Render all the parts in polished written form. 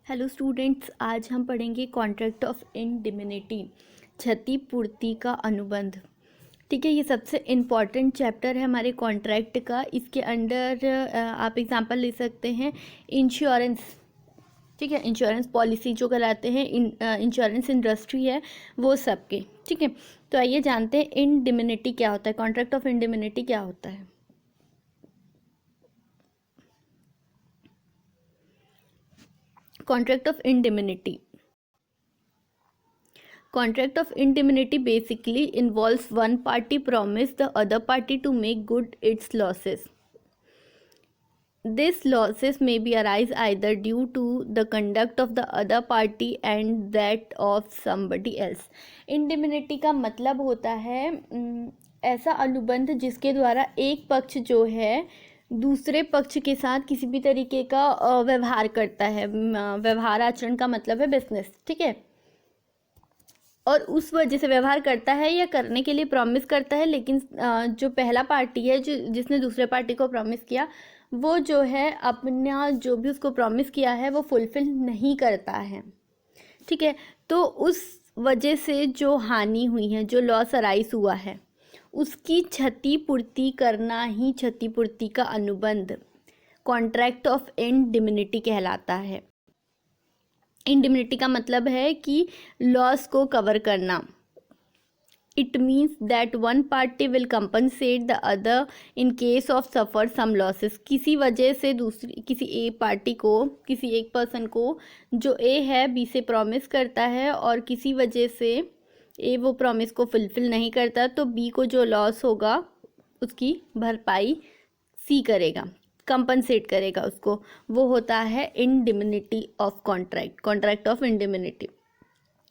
Hello students, आज हम पढ़ेंगे कॉन्ट्रैक्ट ऑफ इंडिमिनिटी, क्षतिपूर्ति का अनुबंध। ठीक है, ये सबसे इम्पॉर्टेंट चैप्टर है हमारे कॉन्ट्रैक्ट का। इसके अंडर आप एग्जांपल ले सकते हैं इंश्योरेंस। ठीक है, इंश्योरेंस पॉलिसी जो कराते हैं, इंश्योरेंस इंडस्ट्री है वो सबके। ठीक है, तो आइए जानते हैं इंडिमिनिटी क्या होता है, कॉन्ट्रैक्ट ऑफ इंडिमिनिटी क्या होता है। Contract of indemnity. Contract of indemnity basically involves one party promise the other party to make good its losses. These losses may be arise either due to the conduct of the other party and that of somebody else. Indemnity का मतलब होता है ऐसा अनुबंध जिसके द्वारा एक पक्ष जो है दूसरे पक्ष के साथ किसी भी तरीके का व्यवहार करता है। व्यवहार आचरण का मतलब है बिजनेस। ठीक है, और उस वजह से व्यवहार करता है या करने के लिए प्रॉमिस करता है, लेकिन जो पहला पार्टी है जिसने दूसरे पार्टी को प्रॉमिस किया वो जो है अपना जो भी उसको प्रॉमिस किया है वो फुलफिल नहीं करता है। ठीक है, तो उस वजह से जो हानि हुई है, जो लॉस अराइज हुआ है, उसकी क्षतिपूर्ति करना ही क्षतिपूर्ति का अनुबंध कॉन्ट्रैक्ट ऑफ इंडिमिनिटी कहलाता है। इंडिमिनिटी का मतलब है कि लॉस को कवर करना। It means that one party will compensate the other in case of suffer some losses. किसी वजह से दूसरी किसी एक पार्टी को, किसी एक पर्सन को जो ए है बी से प्रॉमिस करता है और किसी वजह से ए वो प्रॉमिस को फुलफिल नहीं करता, तो बी को जो लॉस होगा उसकी भरपाई सी करेगा, कंपनसेट करेगा उसको। वो होता है indemnity of contract, contract of indemnity.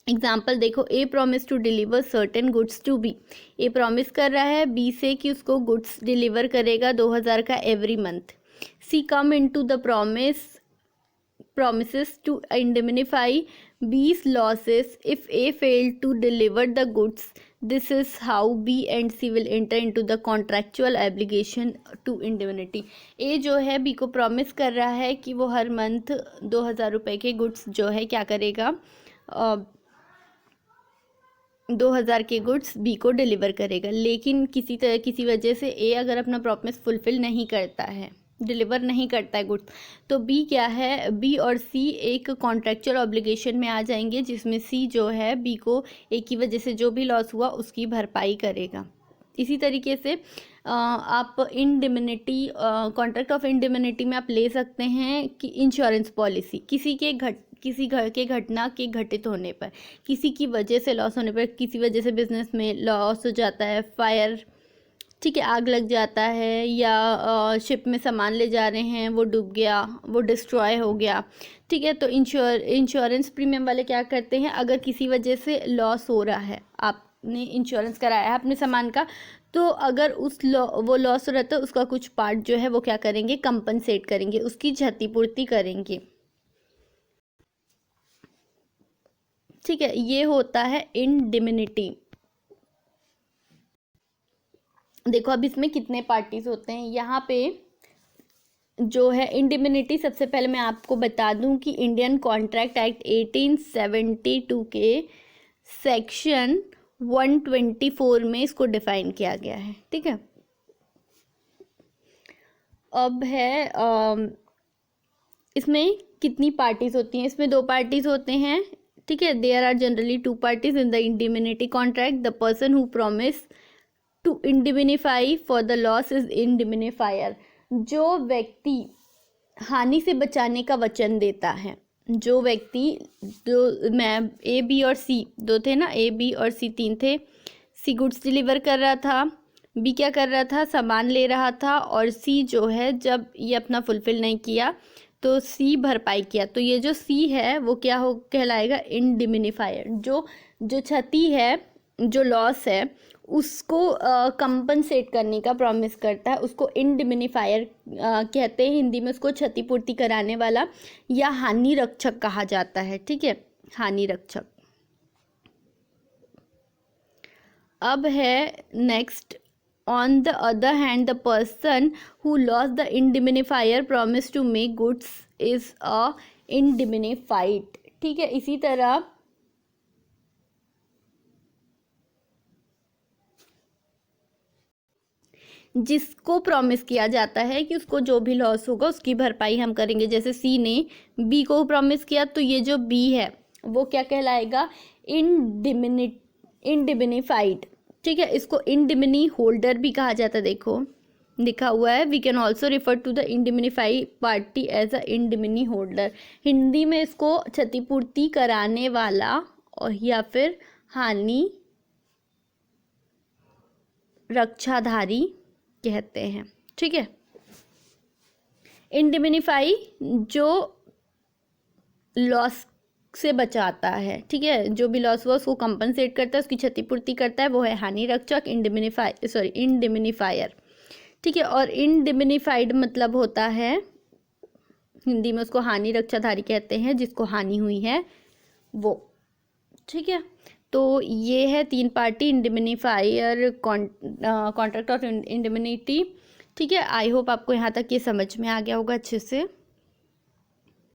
Example देखो, A promise to deliver certain goods to B. A promise कर रहा है बी से कि उसको गुड्स डिलीवर करेगा 2000 का every month. See come into the promises to indemnify B's losses if A failed to deliver the goods. This is how B and C will enter into the contractual obligation to indemnity. A जो है B को promise कर रहा है कि वो हर month 2000 रुपये के गुड्स जो है क्या करेगा, 2000 के गुड्स बी को डिलीवर करेगा, लेकिन किसी वजह से ए अगर अपना प्रॉमिस फुलफिल नहीं करता है, डिलीवर नहीं करता है गुड्स, तो बी क्या है, बी और सी एक कॉन्ट्रैक्चुअल ऑब्लिगेशन में आ जाएंगे जिसमें सी जो है बी को ए की वजह से जो भी लॉस हुआ उसकी भरपाई करेगा। इसी तरीके से आप इंडिमिनिटी, कॉन्ट्रैक्ट ऑफ इंडिमिनिटी में आप ले सकते हैं कि इंश्योरेंस पॉलिसी किसी घर के घटना के घटित होने पर, किसी की वजह से लॉस होने पर, किसी वजह से बिजनेस में लॉस हो जाता है, फायर, ठीक है, आग लग जाता है, या शिप में सामान ले जा रहे हैं वो डूब गया, वो डिस्ट्रॉय हो गया। ठीक है, तो इंश्योरेंस प्रीमियम वाले क्या करते हैं, अगर किसी वजह से लॉस हो रहा है, आपने इंश्योरेंस कराया है अपने सामान का, तो अगर वो लॉस हो रहा है उसका कुछ पार्ट जो है वो क्या करेंगे, कंपनसेट करेंगे, उसकी क्षतिपूर्ति करेंगे। ठीक है, ये होता है इंडिमिनिटी। देखो अब इसमें कितने पार्टीज होते हैं। यहाँ पे जो है इंडिमिनिटी, सबसे पहले मैं आपको बता दूं कि इंडियन कॉन्ट्रैक्ट एक्ट 1872 के सेक्शन 124 में इसको डिफाइन किया गया है। ठीक है, अब है इसमें कितनी पार्टीज होती हैं, इसमें 2 पार्टीज होते हैं। ठीक है, there are generally 2 parties in the indemnity contract. The person who promise to indemnify for the loss is indemnifier. जो व्यक्ति हानि से बचाने का वचन देता है, जो व्यक्ति, जो मैं ए बी और सी 2 थे ना, ए बी और सी 3 थे। सी गुड्स डिलीवर कर रहा था, बी क्या कर रहा था, सामान ले रहा था, और सी जो है जब ये अपना फुलफिल नहीं किया तो सी भरपाई किया, तो ये जो सी है वो क्या हो कहलाएगा, इंडिमिनिफायर। जो क्षति है, जो लॉस है उसको कंपनसेट करने का प्रॉमिस करता है, उसको इंडिमिनिफायर कहते हैं हिंदी में। उसको क्षतिपूर्ति कराने वाला या हानि रक्षक कहा जाता है। ठीक है, हानि रक्षक। अब है next, On the other hand, the person who lost the indemnifier promise to make goods is a इंडिमिनिफाइड। ठीक है, इसी तरह जिसको प्रॉमिस किया जाता है कि उसको जो भी लॉस होगा उसकी भरपाई हम करेंगे, जैसे सी ने बी को प्रॉमिस किया, तो ये जो बी है वो क्या कहलाएगा, इंडिमिनिफाइड। ठीक है, इसको इंडिमिनी होल्डर भी कहा जाता है, देखो लिखा हुआ है, we can also refer to the indemnified party as a indemnity holder. Hindi में इसको क्षतिपूर्ति कराने वाला और या फिर हानि रक्षाधारी कहते हैं। ठीक है, इंडिमिनिफाई जो लॉस से बचाता है, ठीक है, जो भी लॉस हुआ उसको कंपनसेट करता है, उसकी क्षतिपूर्ति करता है, वो है हानि रक्षक, इंडिमिनिफायर। ठीक है, और इंडिमिनिफाइड मतलब होता है, हिंदी में उसको हानि रक्षाधारी कहते हैं, जिसको हानि हुई है वो। ठीक है, तो ये है 3 पार्टी, इंडिमिनिफायर, कॉन्ट्रैक्ट ऑफ इंडिमिनिटी। ठीक है, आई होप आपको यहाँ तक ये समझ में आ गया होगा अच्छे से।